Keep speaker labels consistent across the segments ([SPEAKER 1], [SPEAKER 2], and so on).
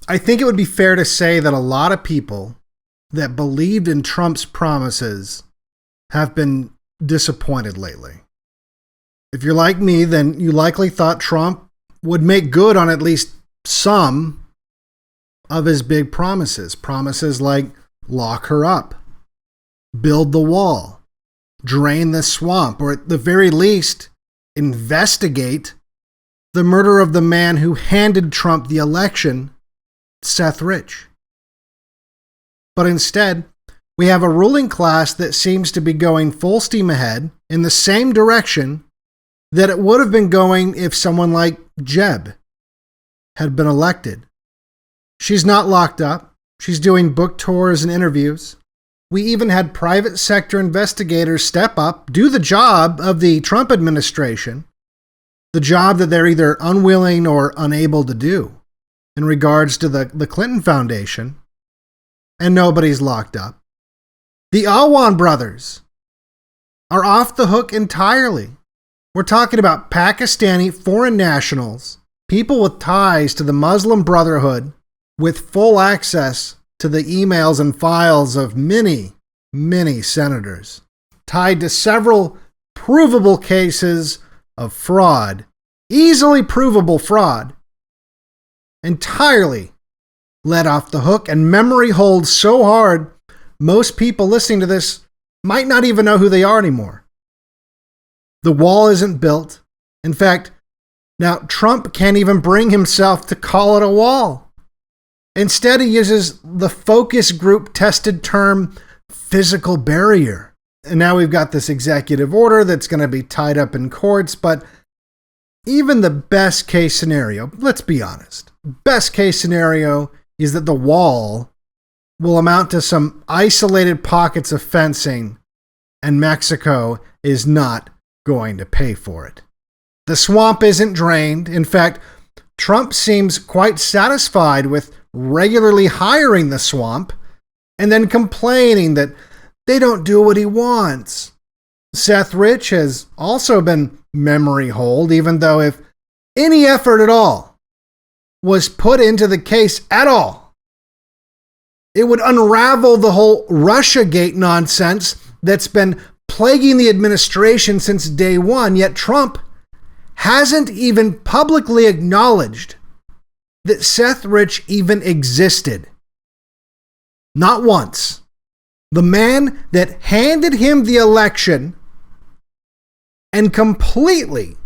[SPEAKER 1] I think it would be fair to say that a lot of people that believed in Trump's promises have been disappointed lately. If you're like me, then you likely thought Trump would make good on at least some of his big promises. Promises like lock her up, build the wall, drain the swamp, or at the very least, investigate the murder of the man who handed Trump the election, Seth Rich. But instead, we have a ruling class that seems to be going full steam ahead in the same direction that it would have been going if someone like Jeb had been elected. She's not locked up. She's doing book tours and interviews. We even had private sector investigators step up, do the job of the Trump administration, the job that they're either unwilling or unable to do in regards to the Clinton Foundation, and nobody's locked up. The Awan brothers are off the hook entirely. We're talking about Pakistani foreign nationals, people with ties to the Muslim Brotherhood, with full access to the emails and files of many, many senators, tied to several provable cases of fraud, easily provable fraud, entirely let off the hook, and memory holds so hard, most people listening to this might not even know who they are anymore. The wall isn't built. In fact, now Trump can't even bring himself to call it a wall. Instead, he uses the focus group tested term physical barrier. And now we've got this executive order that's going to be tied up in courts, but even the best case scenario, let's be honest, best case scenario is that the wall will amount to some isolated pockets of fencing, and Mexico is not going to pay for it. The swamp isn't drained. In fact, Trump seems quite satisfied with regularly hiring the swamp and then complaining that they don't do what he wants. Seth Rich has also been memory holed, even though if any effort at all was put into the case at all, it would unravel the whole Russiagate nonsense that's been plaguing the administration since day one, yet Trump hasn't even publicly acknowledged that Seth Rich even existed. Not once. The man that handed him the election and completely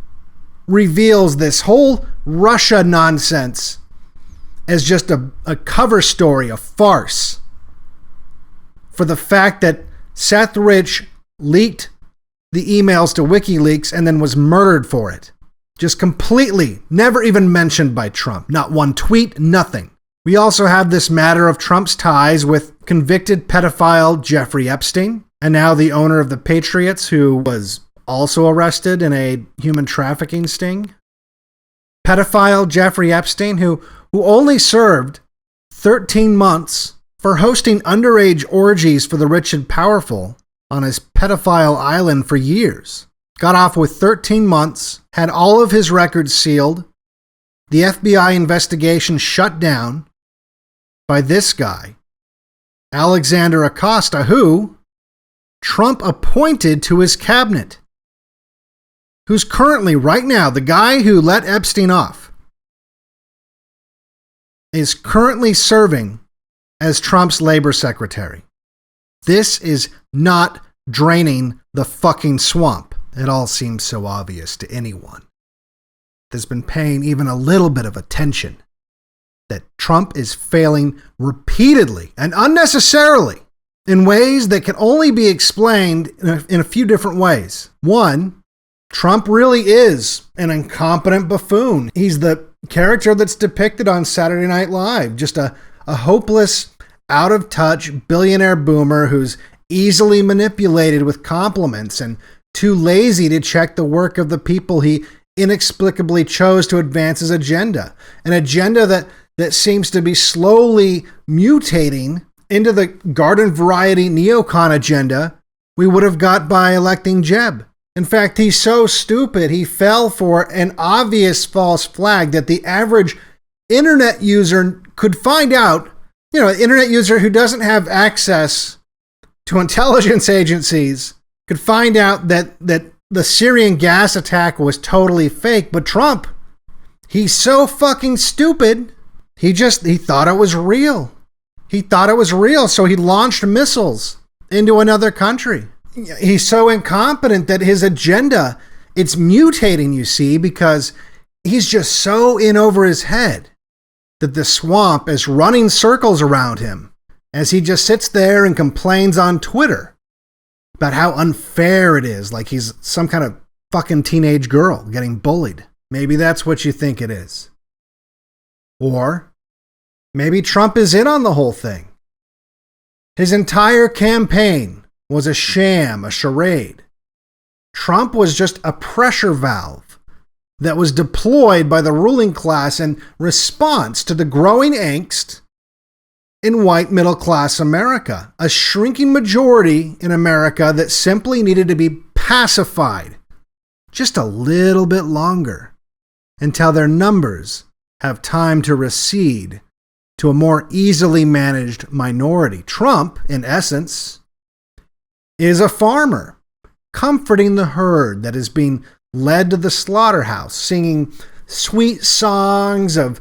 [SPEAKER 1] reveals this whole Russia nonsense as just a cover story, a farce, for the fact that Seth Rich leaked the emails to WikiLeaks and then was murdered for it. Just completely, never even mentioned by Trump. Not one tweet, nothing. We also have this matter of Trump's ties with convicted pedophile Jeffrey Epstein, and now the owner of the Patriots, who was also arrested in a human trafficking sting. Pedophile Jeffrey Epstein, who only served 13 months for hosting underage orgies for the rich and powerful on his pedophile island for years. Got off with 13 months, had all of his records sealed, the FBI investigation shut down by this guy, Alexander Acosta, who Trump appointed to his cabinet, who's currently, right now, the guy who let Epstein off, is currently serving as Trump's labor secretary. This is not draining the fucking swamp. It all seems so obvious to anyone that's been paying even a little bit of attention that Trump is failing repeatedly and unnecessarily in ways that can only be explained in a few different ways. One, Trump really is an incompetent buffoon. He's the character that's depicted on Saturday Night Live, just a hopeless, out-of-touch billionaire boomer who's easily manipulated with compliments and too lazy to check the work of the people he inexplicably chose to advance his agenda. An agenda that seems to be slowly mutating into the garden variety neocon agenda we would have got by electing Jeb. In fact, he's so stupid he fell for an obvious false flag that the average internet user could find out, an internet user who doesn't have access to intelligence agencies could find out that the Syrian gas attack was totally fake. But Trump, he's so fucking stupid. He thought it was real. He thought it was real, so he launched missiles into another country. He's so incompetent that his agenda, it's mutating, you see, because he's just so in over his head that the swamp is running circles around him as he just sits there and complains on Twitter about how unfair it is, like he's some kind of fucking teenage girl getting bullied. Maybe that's what you think it is. Or maybe Trump is in on the whole thing. His entire campaign was a sham, a charade. Trump was just a pressure valve that was deployed by the ruling class in response to the growing angst in white middle-class America, a shrinking majority in America that simply needed to be pacified just a little bit longer until their numbers have time to recede to a more easily managed minority. Trump, in essence, is a farmer comforting the herd that is being led to the slaughterhouse, singing sweet songs of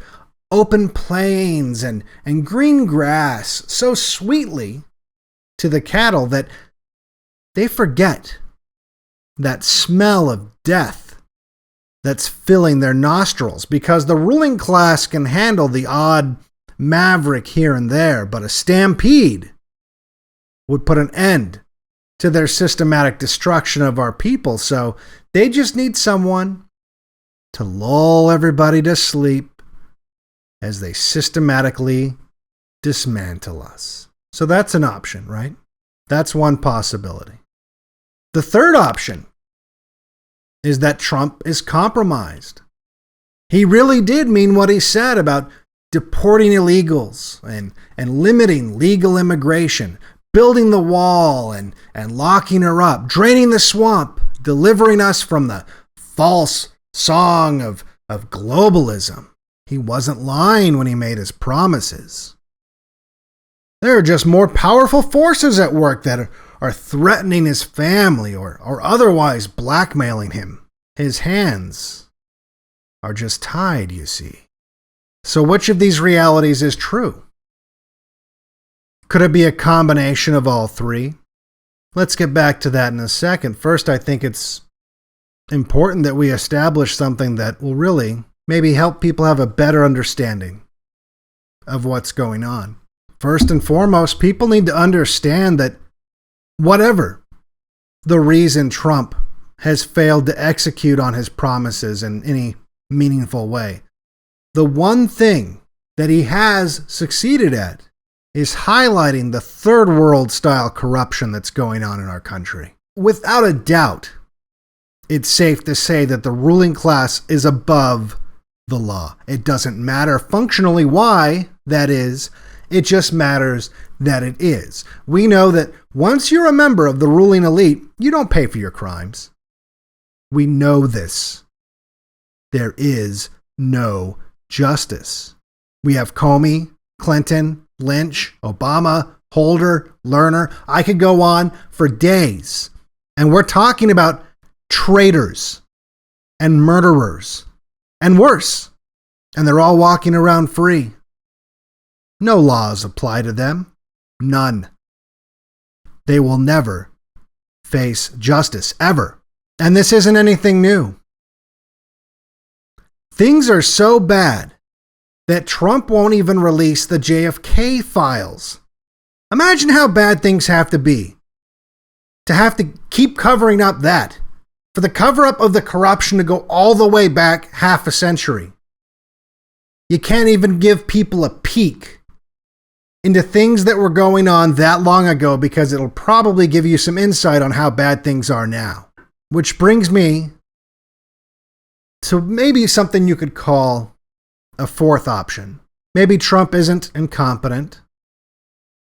[SPEAKER 1] open plains and green grass so sweetly to the cattle that they forget that smell of death that's filling their nostrils, because the ruling class can handle the odd maverick here and there, but a stampede would put an end to their systematic destruction of our people. So they just need someone to lull everybody to sleep as they systematically dismantle us. So that's an option, right? That's one possibility. The third option is that Trump is compromised. He really did mean what he said about deporting illegals and limiting legal immigration, building the wall and locking her up, draining the swamp, delivering us from the false song of globalism. He wasn't lying when he made his promises. There are just more powerful forces at work that are threatening his family or otherwise blackmailing him. His hands are just tied, you see. So which of these realities is true? Could it be a combination of all three? Let's get back to that in a second. First, I think it's important that we establish something that will really maybe help people have a better understanding of what's going on. First and foremost, people need to understand that whatever the reason Trump has failed to execute on his promises in any meaningful way, the one thing that he has succeeded at is highlighting the third world style corruption that's going on in our country. Without a doubt, it's safe to say that the ruling class is above the law. It doesn't matter functionally why that is. It just matters that it is. We know that once you're a member of the ruling elite, you don't pay for your crimes. We know this. There is no justice. We have Comey, Clinton, Lynch, Obama, Holder, Lerner. I could go on for days. And we're talking about traitors and murderers and worse. And they're all walking around free. No laws apply to them. None. They will never face justice, ever. And this isn't anything new. Things are so bad that Trump won't even release the JFK files. Imagine how bad things have to have to keep covering up that, for the cover-up of the corruption to go all the way back half a century. You can't even give people a peek into things that were going on that long ago, because it'll probably give you some insight on how bad things are now. Which brings me to maybe something you could call a fourth option. Maybe Trump isn't incompetent.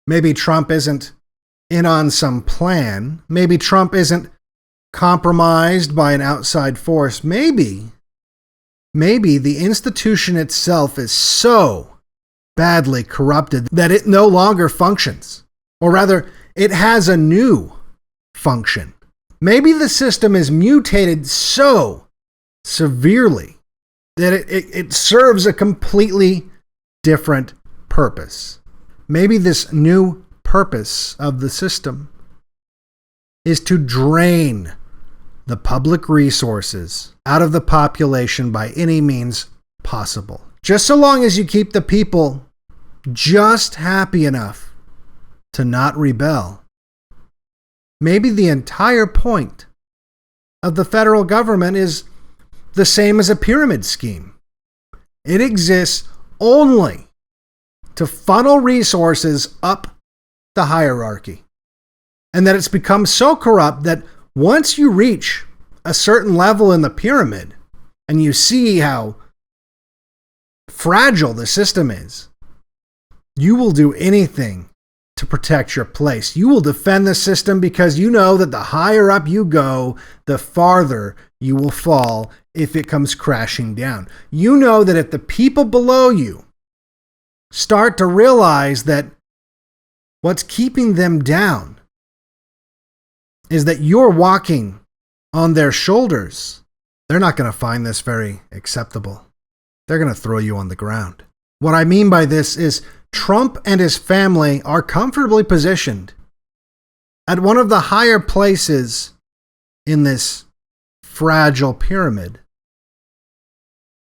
[SPEAKER 1] Maybe Trump isn't in on some plan. Maybe Trump isn't compromised by an outside force. Maybe the institution itself is so badly corrupted that it no longer functions. Or rather, it has a new function. Maybe the system is mutated so severely that it serves a completely different purpose. Maybe this new purpose of the system is to drain the public resources out of the population by any means possible. Just so long as you keep the people just happy enough to not rebel. Maybe the entire point of the federal government is the same as a pyramid scheme. It exists only to funnel resources up the hierarchy. And that it's become so corrupt that once you reach a certain level in the pyramid and you see how fragile the system is, you will do anything to protect your place. You will defend the system because you know that the higher up you go, the farther you will fall if it comes crashing down. You know that if the people below you start to realize that what's keeping them down is that you're walking on their shoulders, they're not going to find this very acceptable. They're going to throw you on the ground. What I mean by this is Trump and his family are comfortably positioned at one of the higher places in this fragile pyramid.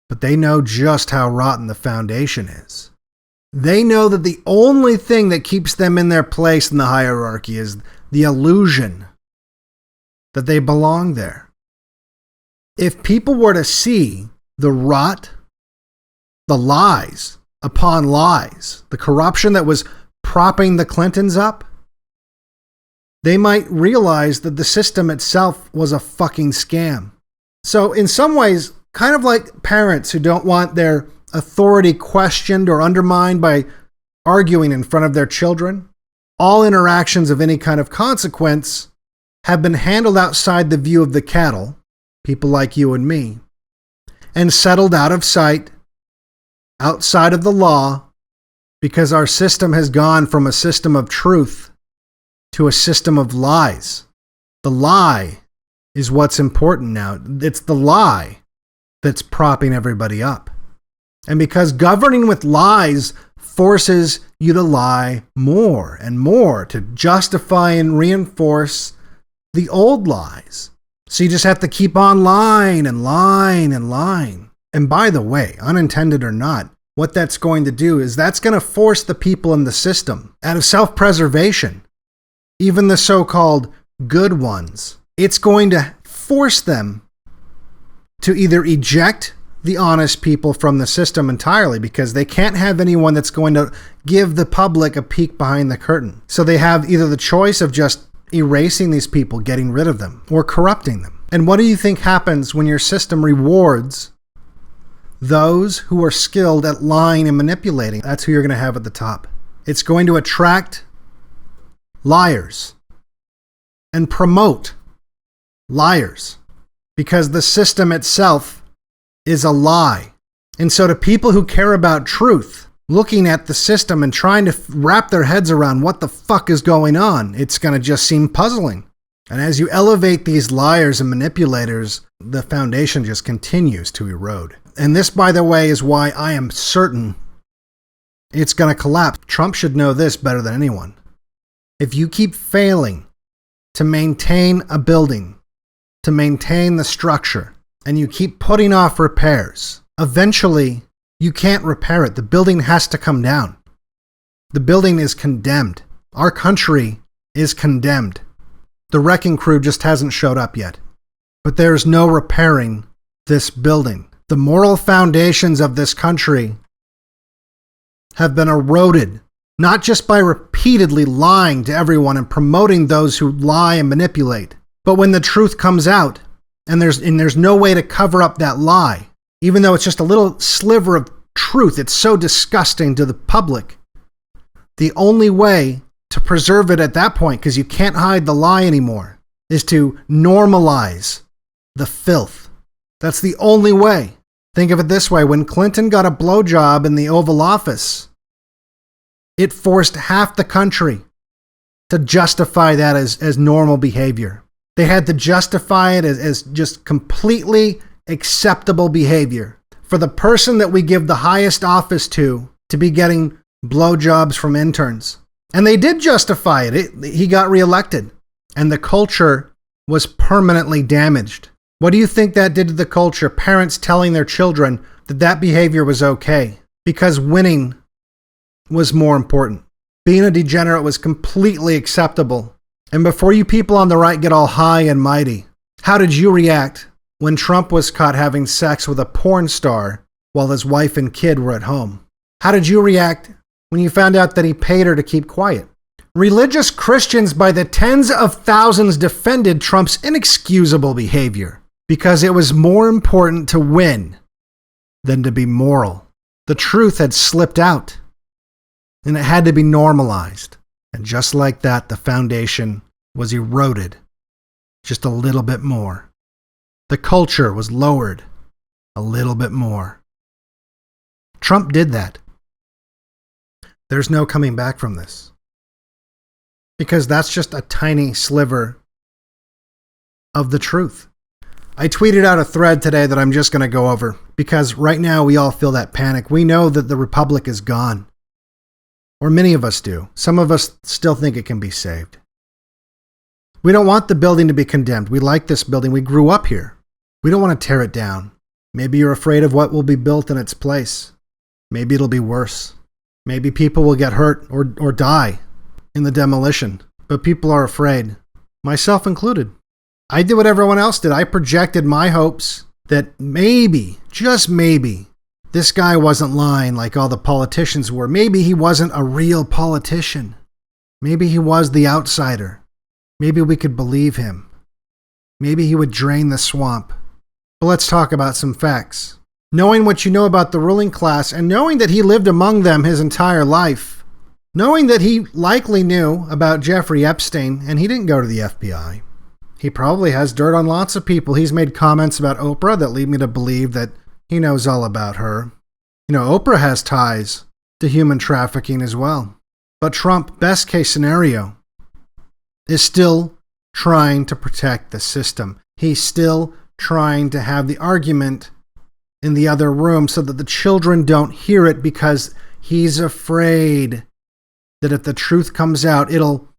[SPEAKER 1] But they know just how rotten the foundation is. They know that the only thing that keeps them in their place in the hierarchy is the illusion that they belong there. If people were to see the rot, the lies upon lies, the corruption that was propping the Clintons up, they might realize that the system itself was a fucking scam. So in some ways, kind of like parents who don't want their authority questioned or undermined by arguing in front of their children, all interactions of any kind of consequence have been handled outside the view of the cattle, people like you and me, and settled out of sight, outside of the law, because our system has gone from a system of truth to a system of lies. The lie is what's important now. It's the lie that's propping everybody up. And because governing with lies forces you to lie more and more to justify and reinforce the old lies. So you just have to keep on lying and lying and lying. And by the way, unintended or not, what that's going to do is that's going to force the people in the system out of self-preservation, even the so-called good ones. It's going to force them to either eject the honest people from the system entirely because they can't have anyone that's going to give the public a peek behind the curtain. So they have either the choice of just erasing these people, getting rid of them, or corrupting them. And what do you think happens when your system rewards those who are skilled at lying and manipulating? That's who you're going to have at the top. It's going to attract liars and promote liars because the system itself is a lie. And so to people who care about truth, looking at the system and trying to wrap their heads around what the fuck is going on, it's going to just seem puzzling. And as you elevate these liars and manipulators, the foundation just continues to erode. And this, by the way, is why I am certain it's going to collapse. Trump should know this better than anyone. If you keep failing to maintain a building, to maintain the structure, and you keep putting off repairs, eventually you can't repair it. The building has to come down. The building is condemned. Our country is condemned. The wrecking crew just hasn't showed up yet. But there's no repairing this building. The moral foundations of this country have been eroded, not just by repeatedly lying to everyone and promoting those who lie and manipulate, but when the truth comes out and there's no way to cover up that lie, even though it's just a little sliver of truth, it's so disgusting to the public. The only way to preserve it at that point, because you can't hide the lie anymore, is to normalize the filth. That's the only way. Think of it this way. When Clinton got a blowjob in the Oval Office, It forced half the country to justify that as normal behavior. They had to justify it as just completely acceptable behavior for the person that we give the highest office to be getting blowjobs from interns. And they did justify it. He got reelected, and the culture was permanently damaged. What do you think that did to the culture? Parents telling their children that behavior was okay because winning was more important. Being a degenerate was completely acceptable. And before you people on the right get all high and mighty, how did you react when Trump was caught having sex with a porn star while his wife and kid were at home? How did you react when you found out that he paid her to keep quiet? Religious Christians by the tens of thousands defended Trump's inexcusable behavior because it was more important to win than to be moral. The truth had slipped out, and it had to be normalized. And just like that, the foundation was eroded just a little bit more. The culture was lowered a little bit more. Trump did that. There's no coming back from this, because that's just a tiny sliver of the truth. I tweeted out a thread today that I'm just going to go over, because right now we all feel that panic. We know that the republic is gone. Or many of us do. Some of us still think it can be saved. We don't want the building to be condemned. We like this building. We grew up here. We don't want to tear it down. Maybe you're afraid of what will be built in its place. Maybe it'll be worse. Maybe people will get hurt or die in the demolition. But people are afraid, myself included. I did what everyone else did. I projected my hopes that maybe, just maybe, this guy wasn't lying like all the politicians were. Maybe he wasn't a real politician. Maybe he was the outsider. Maybe we could believe him. Maybe he would drain the swamp. But let's talk about some facts. Knowing what you know about the ruling class, and knowing that he lived among them his entire life, knowing that he likely knew about Jeffrey Epstein, and he didn't go to the FBI. He probably has dirt on lots of people. He's made comments about Oprah that lead me to believe that he knows all about her. You know, Oprah has ties to human trafficking as well. But Trump, best case scenario, is still trying to protect the system. He's still trying to have the argument in the other room so that the children don't hear it, because he's afraid that if the truth comes out, it'll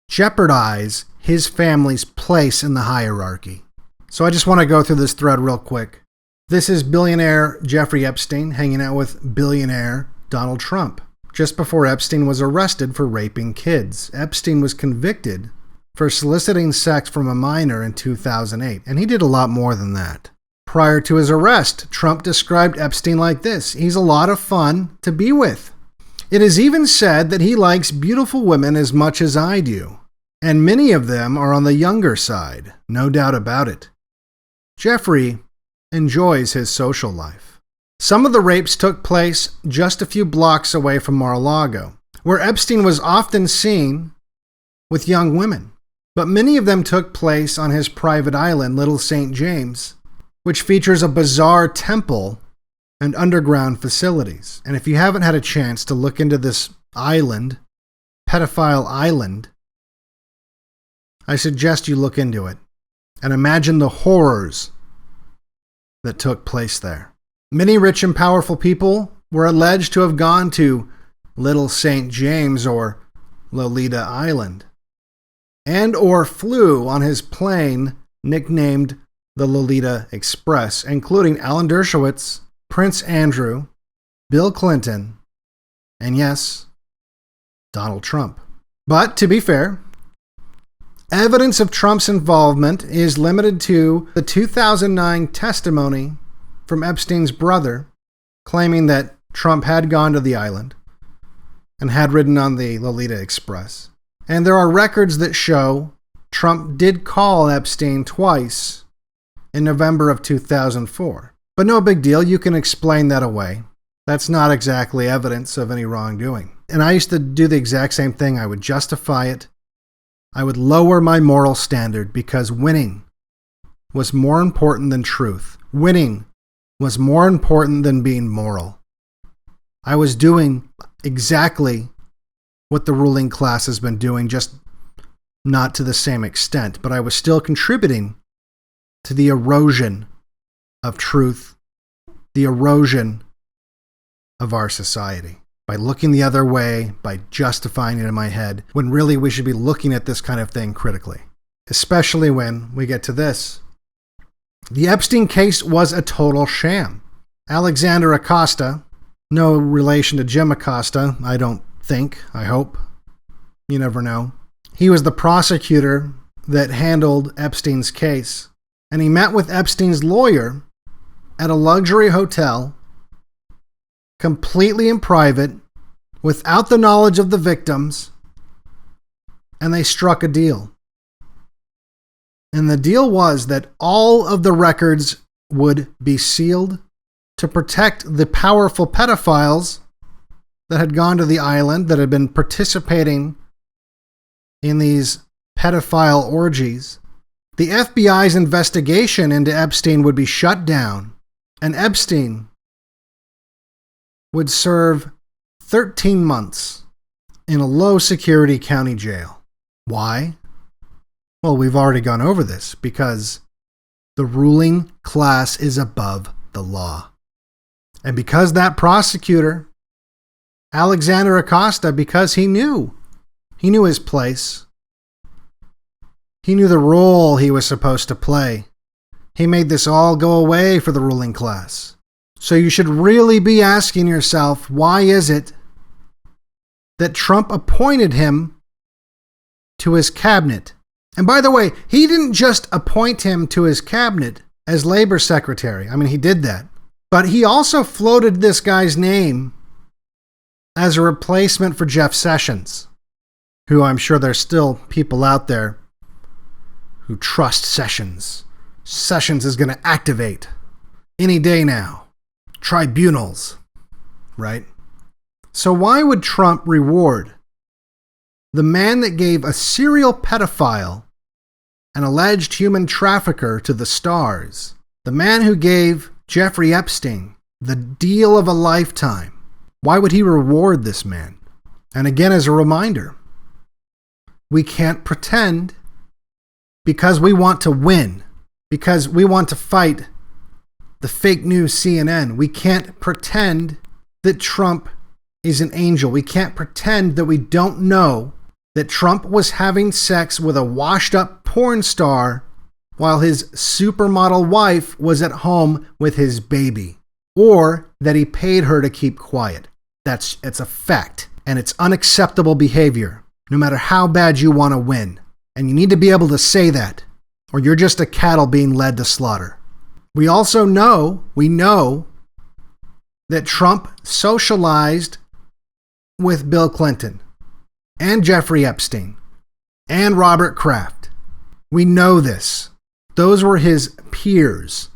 [SPEAKER 1] jeopardize his family's place in the hierarchy. So I just want to go through this thread real quick. This is billionaire Jeffrey Epstein hanging out with billionaire Donald Trump just before Epstein was arrested for raping kids. Epstein was convicted for soliciting sex from a minor in 2008, and he did a lot more than that. Prior to his arrest, Trump described Epstein like this: he's a lot of fun to be with. It is even said that he likes beautiful women as much as I do, and many of them are on the younger side, no doubt about it. Jeffrey enjoys his social life. Some of the rapes took place just a few blocks away from Mar-a-Lago, where Epstein was often seen with young women. But many of them took place on his private island, Little St. James, which features a bizarre temple and underground facilities. And if you haven't had a chance to look into this island, pedophile island, I suggest you look into it and imagine the horrors that took place there. Many rich and powerful people were alleged to have gone to Little St. James or Lolita Island, and or flew on his plane nicknamed the Lolita Express, including Alan Dershowitz, Prince Andrew, Bill Clinton, and yes, Donald Trump. But to be fair, evidence of Trump's involvement is limited to the 2009 testimony from Epstein's brother, claiming that Trump had gone to the island and had ridden on the Lolita Express. And there are records that show Trump did call Epstein twice in November of 2004. But no big deal, you can explain that away. That's not exactly evidence of any wrongdoing. And I used to do the exact same thing. I would justify it. I would lower my moral standard because winning was more important than truth. Winning was more important than being moral. I was doing exactly what the ruling class has been doing, just not to the same extent. But I was still contributing to the erosion of truth, the erosion of our society, by looking the other way, by justifying it in my head, when really we should be looking at this kind of thing critically, especially when we get to this. The Epstein case was a total sham. Alexander Acosta, no relation to Jim Acosta, I don't think, I hope. You never know. He was the prosecutor that handled Epstein's case, and he met with Epstein's lawyer at a luxury hotel, completely in private, without the knowledge of the victims, and they struck a deal. And the deal was that all of the records would be sealed to protect the powerful pedophiles that had gone to the island, that had been participating in these pedophile orgies. The FBI's investigation into Epstein would be shut down, and Epstein would serve 13 months in a low-security county jail. Why? Well, we've already gone over this, because the ruling class is above the law. And because that prosecutor, Alexander Acosta, because he knew his place, he knew the role he was supposed to play, he made this all go away for the ruling class. So you should really be asking yourself, why is it that Trump appointed him to his cabinet? And by the way, he didn't just appoint him to his cabinet as labor secretary. I mean, he did that. But he also floated this guy's name as a replacement for Jeff Sessions, who I'm sure there's still people out there who trust Sessions. Sessions is going to activate any day now. Tribunals, right? So why would Trump reward the man that gave a serial pedophile, an alleged human trafficker to the stars, the man who gave Jeffrey Epstein the deal of a lifetime? Why would he reward this man? And again, as a reminder, we can't pretend because we want to win, because we want to fight the fake news CNN. We can't pretend that Trump is an angel. We can't pretend that we don't know that Trump was having sex with a washed-up porn star while his supermodel wife was at home with his baby, or that he paid her to keep quiet. It's a fact, and it's unacceptable behavior, no matter how bad you want to win. And you need to be able to say that, or you're just a cattle being led to slaughter. We also know that Trump socialized with Bill Clinton and Jeffrey Epstein and Robert Kraft. We know this. Those were his peers.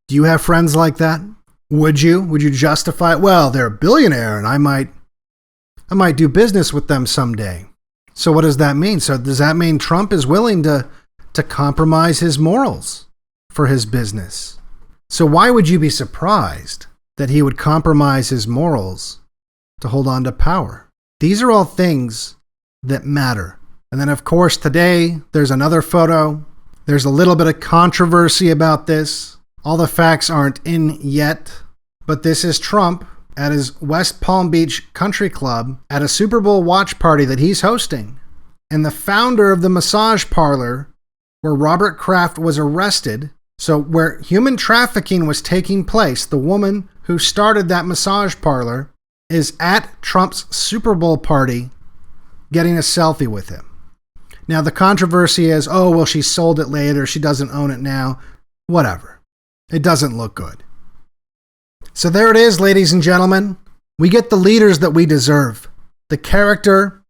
[SPEAKER 1] Do you have friends like that? Would you? Would you justify it? Well, they're a billionaire and I might do business with them someday. So what does that mean? So does that mean Trump is willing to compromise his morals for his business? So why would you be surprised that he would compromise his morals to hold on to power? These are all things that matter. And then, of course, today there's another photo. There's a little bit of controversy about this. All the facts aren't in yet, but this is Trump at his West Palm Beach country club at a Super Bowl watch party that he's hosting. And the founder of the massage parlor where Robert Kraft was arrested, so where human trafficking was taking place, the woman who started that massage parlor is at Trump's Super Bowl party getting a selfie with him. Now, the controversy is, oh, well, she sold it later. She doesn't own it now. Whatever. It doesn't look good. So there it is, ladies and gentlemen. We get the leaders that we deserve. The character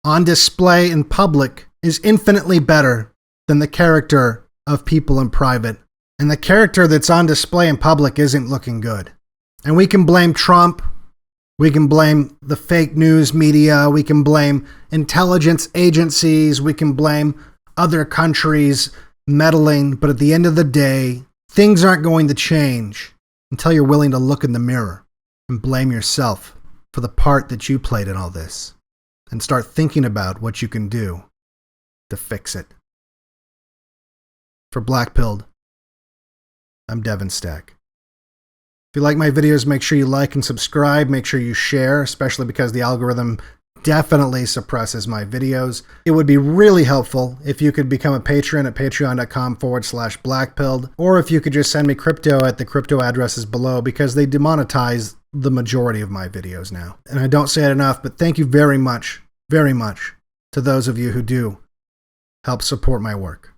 [SPEAKER 1] on display in public is infinitely better than the character of people in private. And the character that's on display in public isn't looking good. And we can blame Trump. We can blame the fake news media. We can blame intelligence agencies. We can blame other countries meddling. But at the end of the day, things aren't going to change until you're willing to look in the mirror and blame yourself for the part that you played in all this. and start thinking about what you can do to fix it. For BlackPilled, I'm Devin Stack. If you like my videos, make sure you like and subscribe. Make sure you share, especially because the algorithm definitely suppresses my videos. It would be really helpful if you could become a patron at patreon.com/BlackPilled, or if you could just send me crypto at the crypto addresses below, because they demonetize the majority of my videos now. And I don't say it enough, but thank you very much to those of you who do help support my work.